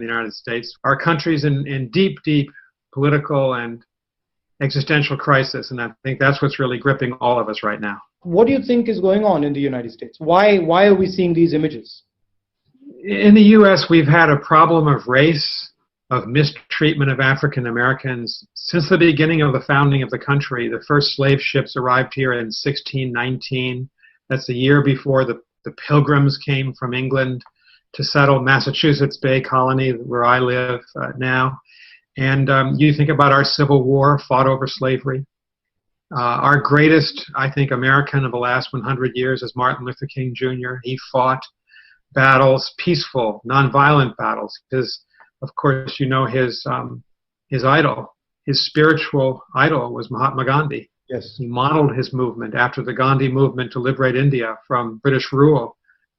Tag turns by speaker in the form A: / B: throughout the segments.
A: the United States. Our country's in deep, deep political and existential crisis, and I think that's what's really gripping all of us right now.
B: What do you think is going on in the United States? Why are we seeing these images?
A: In the U.S., we've had a problem of race, of mistreatment of African Americans. Since the beginning of the founding of the country, the first slave ships arrived here in 1619. That's the year before the Pilgrims came from England to settle Massachusetts Bay Colony, where I live now. And you think about our Civil War, fought over slavery. Our greatest, I think, American of the last 100 years is Martin Luther King Jr. He fought battles, peaceful, nonviolent battles, because, of course, you know his idol, his spiritual idol was Mahatma Gandhi.
B: Yes. He
A: modeled his movement after the Gandhi movement to liberate India from British rule,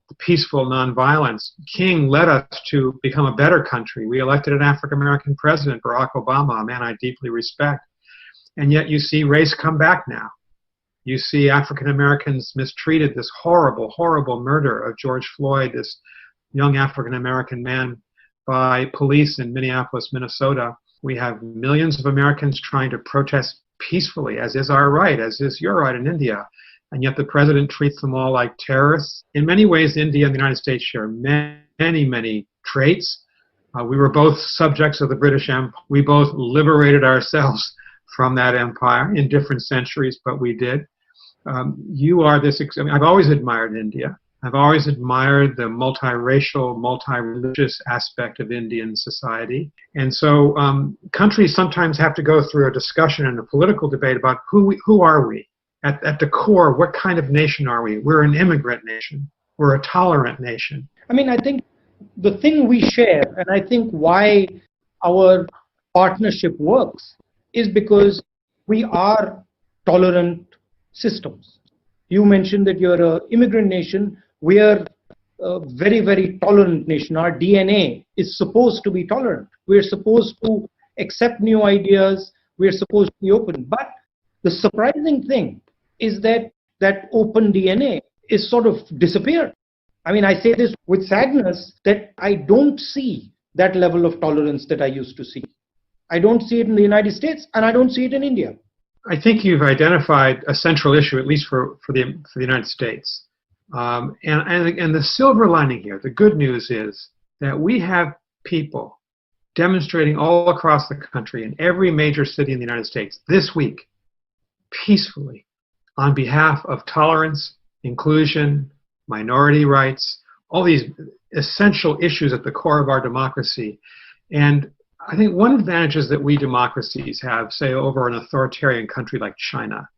A: the peaceful nonviolence. King led us to become a better country. We elected an African-American president, Barack Obama, a man I deeply respect. And yet you see race come back now. You see African Americans mistreated, this horrible, horrible murder of George Floyd, this young African American man, by police in Minneapolis, Minnesota. We have millions of Americans trying to protest peacefully, as is our right, as is your right in India. And yet the president treats them all like terrorists. In many ways, India and the United States share many, many traits. We were both subjects of the British Empire. We both liberated ourselves from that empire in different centuries, but we did. You are this, I mean, I've always admired India. I've always admired the multiracial, multi-religious aspect of Indian society. And so countries sometimes have to go through a discussion and a political debate about who are we? At the core, what kind of nation are we? We're an immigrant nation. We're a tolerant nation.
B: I mean, I think the thing we share, and I think why our partnership works, is because we are tolerant systems. You mentioned that you're an immigrant nation. We are a very, very tolerant nation. Our DNA is supposed to be tolerant. We're supposed to accept new ideas. We're supposed to be open. But the surprising thing is that that open DNA is sort of disappeared. I mean, I say this with sadness that I don't see that level of tolerance that I used to see. I don't see it in the United States, and I don't see it in India.
A: I think you've identified a central issue, at least for the United States. And the silver lining here, the good news is that we have people demonstrating all across the country in every major city in the United States this week, peacefully, on behalf of tolerance, inclusion, minority rights, all these essential issues at the core of our democracy. And I think one advantage that we democracies have, say, over an authoritarian country like China,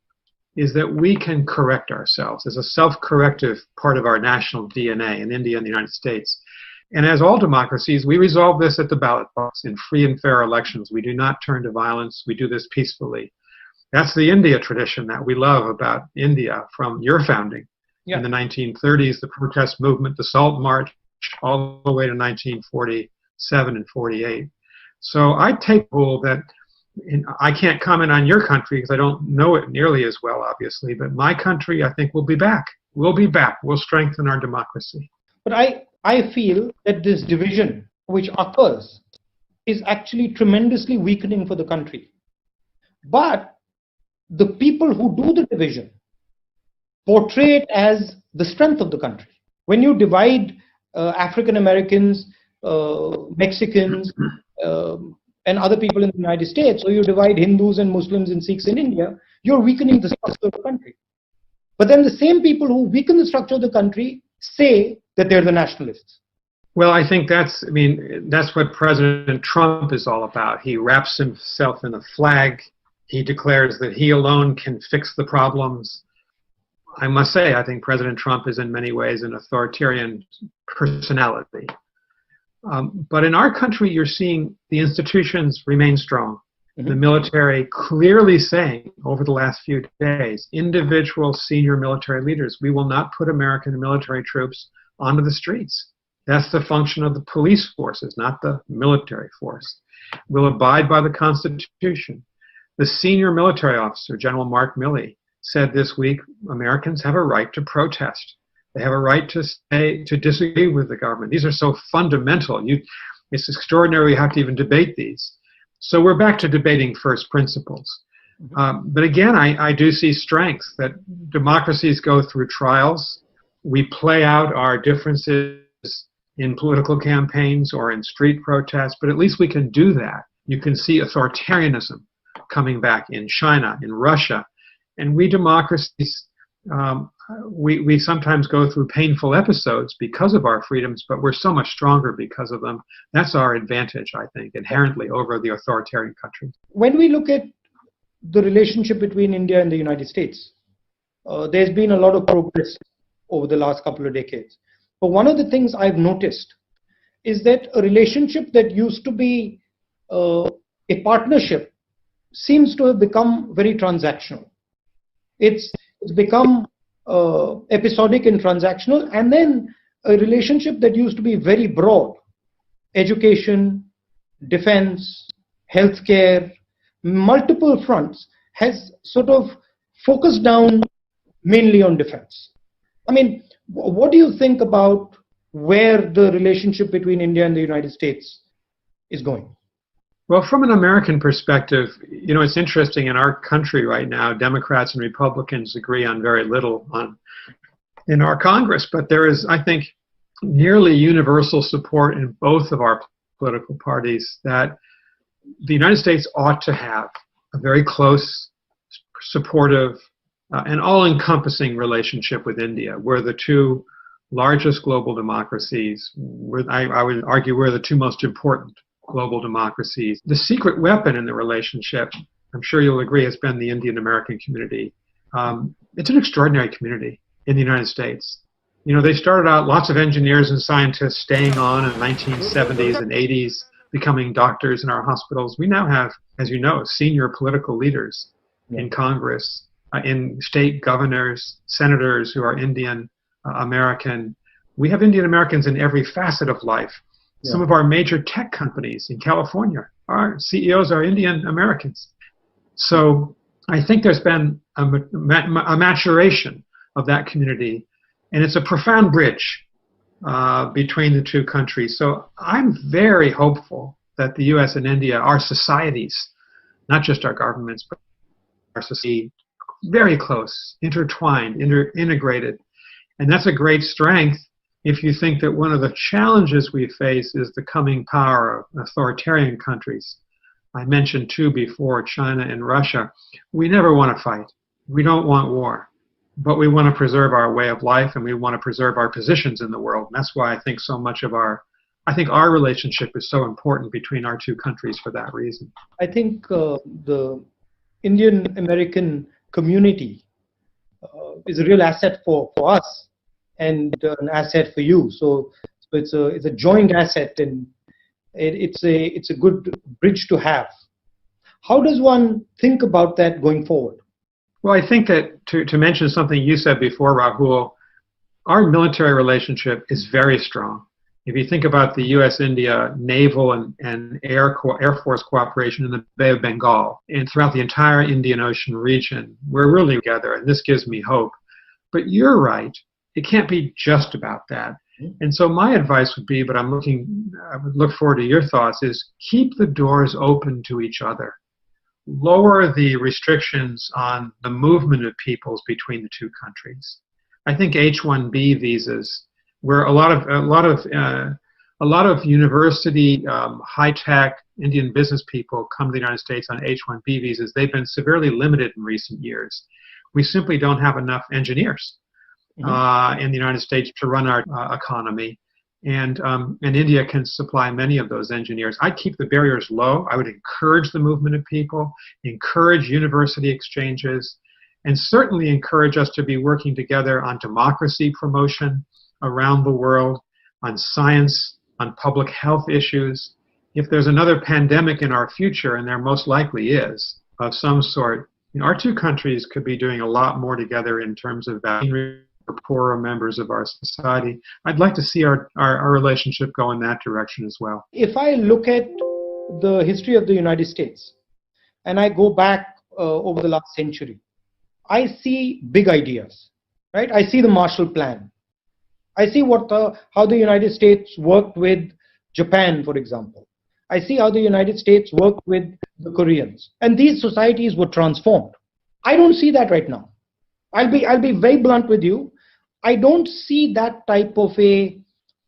A: is that we can correct ourselves. There's a self-corrective part of our national DNA in India and the United States. And as all democracies, we resolve this at the ballot box in free and fair elections. We do not turn to violence. We do this peacefully. That's the India tradition that we love about India from your founding. Yeah. In the 1930s, the protest movement, the Salt March, all the way to 1947 and 48. So I take the rule that, I can't comment on your country because I don't know it nearly as well, obviously, but my country, I think, will be back. We'll be back. We'll strengthen our democracy.
B: But I feel that this division which occurs is actually tremendously weakening for the country. But the people who do the division portray it as the strength of the country. When you divide African Americans, Mexicans, and other people in the United States, or you divide Hindus and Muslims and Sikhs in India, you're weakening the structure of the country. But then the same people who weaken the structure of the country say that they're the nationalists.
A: Well, I think that's what President Trump is all about. He wraps himself in a flag. He declares that he alone can fix the problems. I must say, I think President Trump is in many ways an authoritarian personality. But in our country, you're seeing the institutions remain strong. Mm-hmm. The military clearly saying over the last few days, individual senior military leaders, we will not put American military troops onto the streets. That's the function of the police forces, not the military force. We'll abide by the Constitution. The senior military officer, General Mark Milley, said this week, Americans have a right to protest. They have a right to disagree with the government. These are so fundamental. It's extraordinary we have to even debate these. So we're back to debating first principles. But again, I do see strengths that democracies go through trials. We play out our differences in political campaigns or in street protests, but at least we can do that. You can see authoritarianism coming back in China, in Russia. And we democracies, we sometimes go through painful episodes because of our freedoms, but we're so much stronger because of them. That's our advantage, I think, inherently over the authoritarian countries.
B: When we look at the relationship between India and the United States, there's been a lot of progress over the last couple of decades. But one of the things I've noticed is that a relationship that used to be a partnership seems to have become very transactional. It's become episodic and transactional, and then a relationship that used to be very broad: education, defense, healthcare, multiple fronts, has sort of focused down mainly on defense. I mean, what do you think about where the relationship between India and the United States is going?
A: Well, from an American perspective, it's interesting. In our country right now, Democrats and Republicans agree on very little in our Congress, but there is, I think, nearly universal support in both of our political parties that the United States ought to have a very close, supportive, and all-encompassing relationship with India. We're the two largest global democracies. I would argue we're the two most important global democracies. The secret weapon in the relationship, I'm sure you'll agree, has been the Indian-American community. It's an extraordinary community in the United States. They started out, lots of engineers and scientists staying on in the 1970s and 80s, becoming doctors in our hospitals. We now have, as you know, senior political leaders in Congress, in state governors, senators who are Indian American. We have Indian Americans in every facet of life. Some of our major tech companies in California, our CEOs are Indian Americans. So I think there's been a maturation of that community, and it's a profound bridge between the two countries. So I'm very hopeful that the U.S. and India, our societies, not just our governments, but our society, very close, intertwined, integrated. And that's a great strength if you think that one of the challenges we face is the coming power of authoritarian countries. I mentioned two before, China and Russia. We never want to fight. We don't want war. But we want to preserve our way of life, and we want to preserve our positions in the world. And that's why I think so much of our relationship is so important between our two countries for that reason.
B: I think the Indian American community is a real asset for us and an asset for you. So it's a joint asset, and it's a good bridge to have. How does one think about that going forward?
A: Well, I think that to mention something you said before, Rahul, our military relationship is very strong. If you think about the U.S.-India naval and Air Force cooperation in the Bay of Bengal and throughout the entire Indian Ocean region, we're really together, and this gives me hope. But you're right, it can't be just about that. And so my advice would be, but I would look forward to your thoughts, is keep the doors open to each other. Lower the restrictions on the movement of peoples between the two countries. I think H-1B visas, where a lot of university, high-tech Indian business people come to the United States on H-1B visas, they've been severely limited in recent years. We simply don't have enough engineers in the United States to run our economy. And India can supply many of those engineers. I'd keep the barriers low. I would encourage the movement of people, encourage university exchanges, and certainly encourage us to be working together on democracy promotion around the world, on science, on public health issues. If there's another pandemic in our future, and there most likely is, of some sort, our two countries could be doing a lot more together in terms of vaccine for poorer members of our society. I'd like to see our relationship go in that direction as well.
B: If I look at the history of the United States, and I go back over the last century, I see big ideas, right? I see the Marshall Plan. I see how the United States worked with Japan, for example. I see how the United States worked with the Koreans, and these societies were transformed. I don't see that right now. I'll be very blunt with you. I don't see that type of a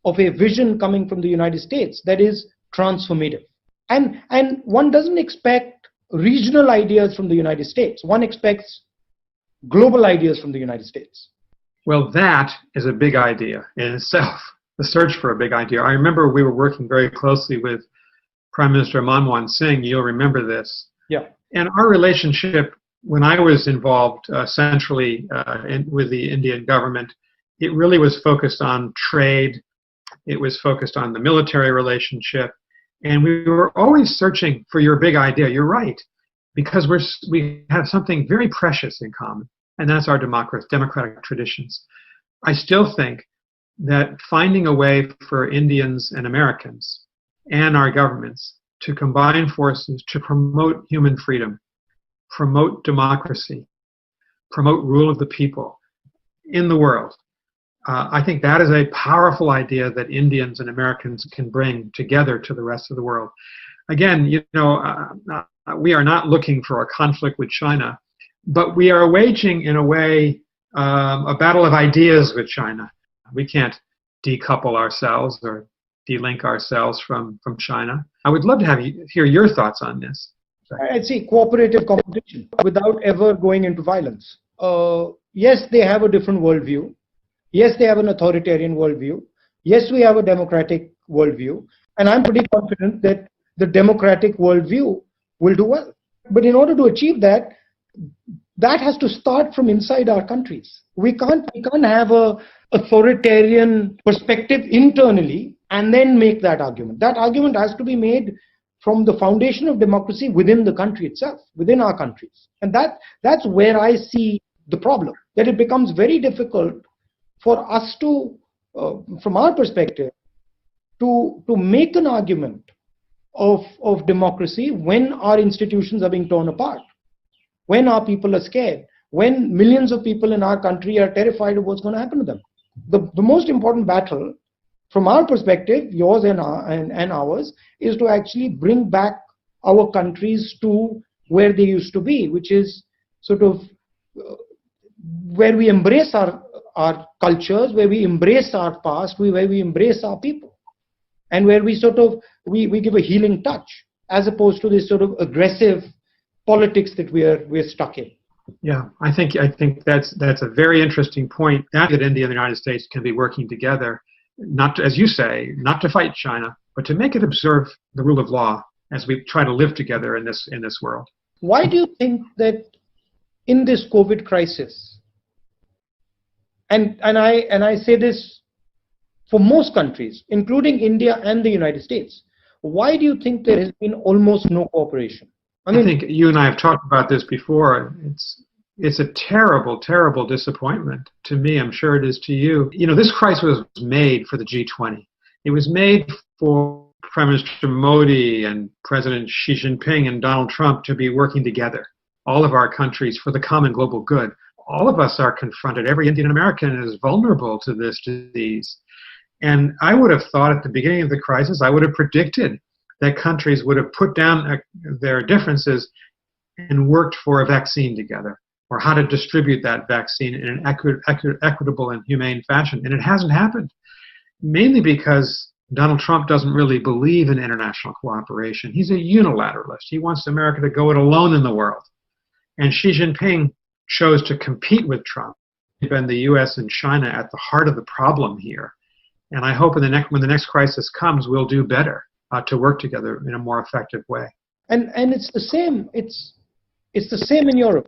B: vision coming from the United States that is transformative. And one doesn't expect regional ideas from the United States. One expects global ideas from the United States.
A: Well, that is a big idea in itself, the search for a big idea. I remember we were working very closely with Prime Minister Manmohan Singh. You'll remember this.
B: Yeah.
A: And our relationship, when I was involved centrally with the Indian government, it really was focused on trade. It was focused on the military relationship. And we were always searching for your big idea. You're right, because we have something very precious in common, and that's our democratic traditions. I still think that finding a way for Indians and Americans and our governments to combine forces to promote human freedom, promote democracy, promote rule of the people in the world, I think that is a powerful idea that Indians and Americans can bring together to the rest of the world. Again, we are not looking for a conflict with China, but we are waging, in a way, a battle of ideas with China. We can't decouple ourselves or de-link ourselves from China. I would love to hear your thoughts on this.
B: I'd say cooperative competition without ever going into violence. Yes, they have a different worldview. Yes, they have an authoritarian worldview. Yes, we have a democratic worldview. And I'm pretty confident that the democratic worldview will do well. But in order to achieve that, that has to start from inside our countries. We can't have a authoritarian perspective internally and then make that argument. That argument has to be made from the foundation of democracy within the country itself, within our countries. And that's where I see the problem, that it becomes very difficult for us to, from our perspective, to make an argument of democracy when our institutions are being torn apart, when our people are scared, when millions of people in our country are terrified of what's going to happen to them. The most important battle, from our perspective, yours and ours, is to actually bring back our countries to where they used to be, which is sort of where we embrace our cultures, where we embrace our past, where we embrace our people, and where we sort of we give a healing touch, as opposed to this sort of aggressive politics that we're stuck in.
A: Yeah, I think that's a very interesting point. That India and the United States can be working together, not to, as you say, not to fight China, but to make it observe the rule of law as we try to live together in this world.
B: Why do you think that in this COVID crisis, and I say this for most countries, including India and the United States, why do you think there has been almost no cooperation?
A: I think you and I have talked about this before. It's a terrible, terrible disappointment to me. I'm sure it is to you. This crisis was made for the G20. It was made for Prime Minister Modi and President Xi Jinping and Donald Trump to be working together, all of our countries, for the common global good. All of us are confronted. Every Indian American is vulnerable to this disease. And I would have thought at the beginning of the crisis, I would have predicted that countries would have put down their differences and worked for a vaccine together, or how to distribute that vaccine in an equitable and humane fashion. And it hasn't happened, mainly because Donald Trump doesn't really believe in international cooperation. He's a unilateralist. He wants America to go it alone in the world. And Xi Jinping chose to compete with Trump. And the U.S. and China at the heart of the problem here. And I hope when the next crisis comes, we'll do better to work together in a more effective way.
B: And it's the same. It's the same in Europe.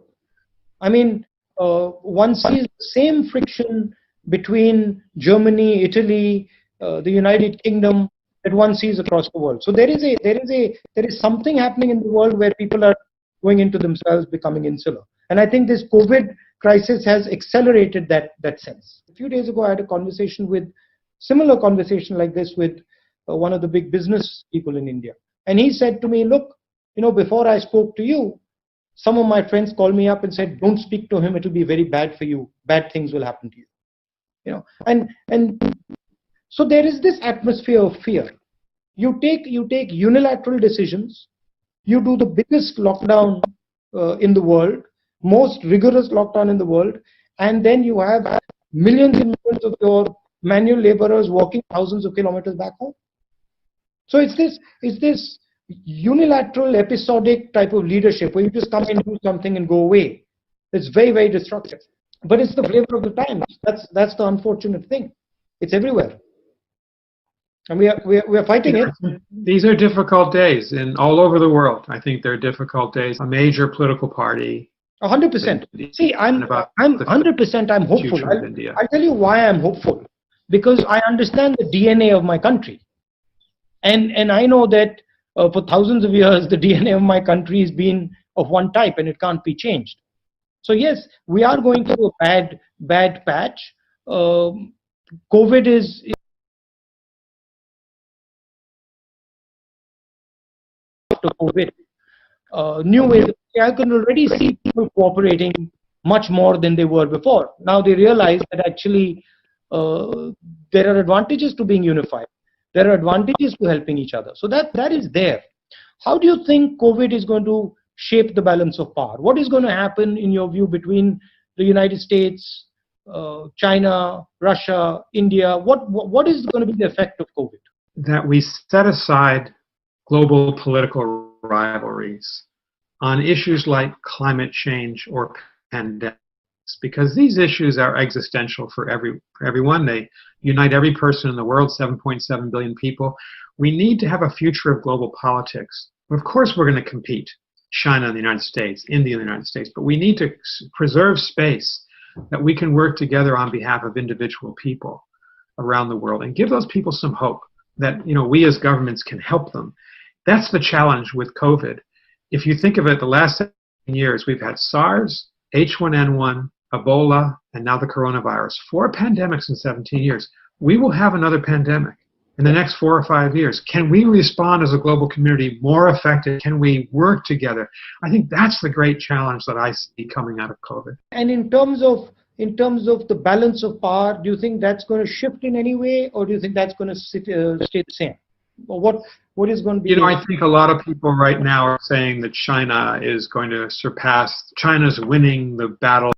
B: I mean, one sees the same friction between Germany, Italy, the United Kingdom that one sees across the world. So there is something happening in the world where people are going into themselves, becoming insular. And I think this COVID crisis has accelerated that sense. A few days ago, I had a similar conversation like this with one of the big business people in India. And he said to me, look, before I spoke to you, some of my friends called me up and said, don't speak to him. It will be very bad for you. Bad things will happen to you. And so there is this atmosphere of fear. you take unilateral decisions. You do the biggest lockdown in the world, most rigorous lockdown in the world, and then you have millions and millions of your manual laborers walking thousands of kilometers back home. So it's this unilateral, episodic type of leadership where you just come and do something and go away. It's very, very destructive. But it's the flavor of the times. That's the unfortunate thing. It's everywhere, and we are fighting it.
A: These are difficult days in all over the world. I think they're difficult days. A major political party.
B: 100%. See, I'm 100%. I'm hopeful. I'll tell you why I'm hopeful. Because I understand the DNA of my country, and I know that for thousands of years the DNA of my country has been of one type, and it can't be changed. So yes, we are going through a bad patch. COVID is after COVID. New ways. I can already see people cooperating much more than they were before. Now they realize that actually there are advantages to being unified. There are advantages to helping each other. So that is there. How do you think COVID is going to shape the balance of power? What is going to happen in your view between the United States, China, Russia, India? What is going to be the effect of COVID?
A: That we set aside global political rivalries on issues like climate change or pandemics, because these issues are existential for everyone. They unite every person in the world, 7.7 billion people. We need to have a future of global politics. Of course, we're going to compete. China and the United States, India and the United States, but we need to preserve space that we can work together on behalf of individual people around the world and give those people some hope that we as governments can help them. That's the challenge with COVID. If you think of it, the last 7 years we've had SARS, H1N1, Ebola, and now the coronavirus. 4 pandemics in 17 years. We will have another pandemic in the next 4 or 5 years. Can we respond as a global community more effective? Can we work together? I think that's the great challenge that I see coming out of COVID.
B: And in terms of the balance of power, do you think that's going to shift in any way, or do you think that's going to stay the same? Or what is going to be?
A: I think a lot of people right now are saying that China is going to surpass. China's winning the battle.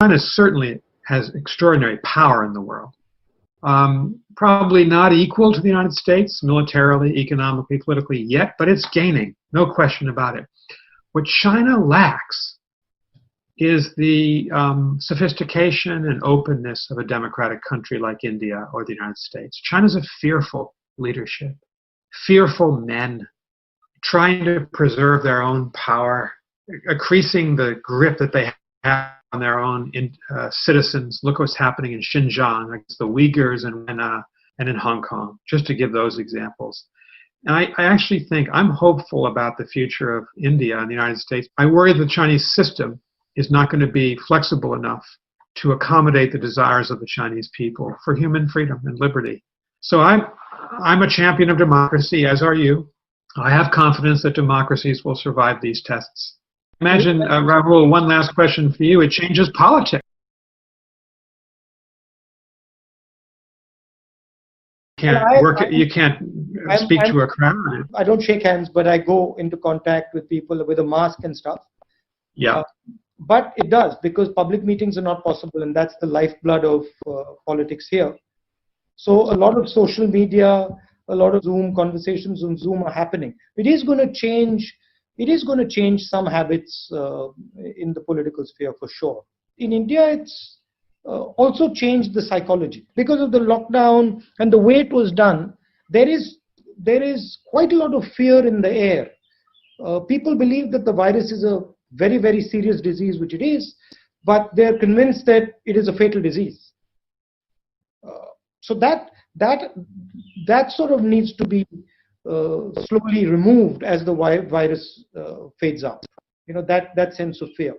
A: China certainly has extraordinary power in the world. Probably not equal to the United States militarily, economically, politically yet, but it's gaining, no question about it. What China lacks is the sophistication and openness of a democratic country like India or the United States. China's a fearful leadership, fearful men trying to preserve their own power, increasing the grip that they have on their own citizens. Look what's happening in Xinjiang against the Uyghurs and in Hong Kong, just to give those examples. And I actually think I'm hopeful about the future of India and the United States. I worry the Chinese system is not going to be flexible enough to accommodate the desires of the Chinese people for human freedom and liberty. So I'm a champion of democracy, as are you. I have confidence that democracies will survive these tests. Imagine, Rahul, one last question for you. It changes politics. You can't speak to a crowd.
B: I don't shake hands, but I go into contact with people with a mask and stuff.
A: Yeah.
B: But it does, because public meetings are not possible, and that's the lifeblood of politics here. So a lot of social media, a lot of Zoom conversations on Zoom are happening. It is going to change. It is going to change some habits in the political sphere for sure. In India, it's also changed the psychology because of the lockdown and the way it was done. There is quite a lot of fear in the air. People believe that the virus is a very, very serious disease, which it is, but they're convinced that it is a fatal disease. So that sort of needs to be slowly removed as the virus fades out. That sense of fear.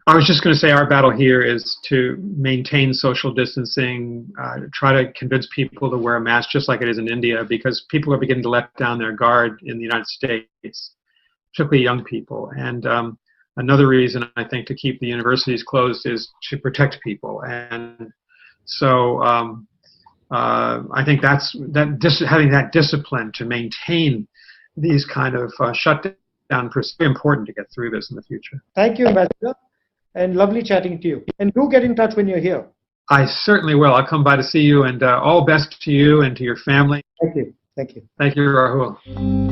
A: I was just going to say our battle here is to maintain social distancing, try to convince people to wear a mask just like it is in India, because people are beginning to let down their guard in the United States, particularly young people. And another reason I think to keep the universities closed is to protect people. And So I think having that discipline to maintain these kind of shutdown is very important to get through this in the future.
B: Thank you, Ambassador, and lovely chatting to you. And do get in touch when you're here.
A: I certainly will. I'll come by to see you, and all best to you and to your family.
B: Thank you. Thank you.
A: Thank you, Rahul.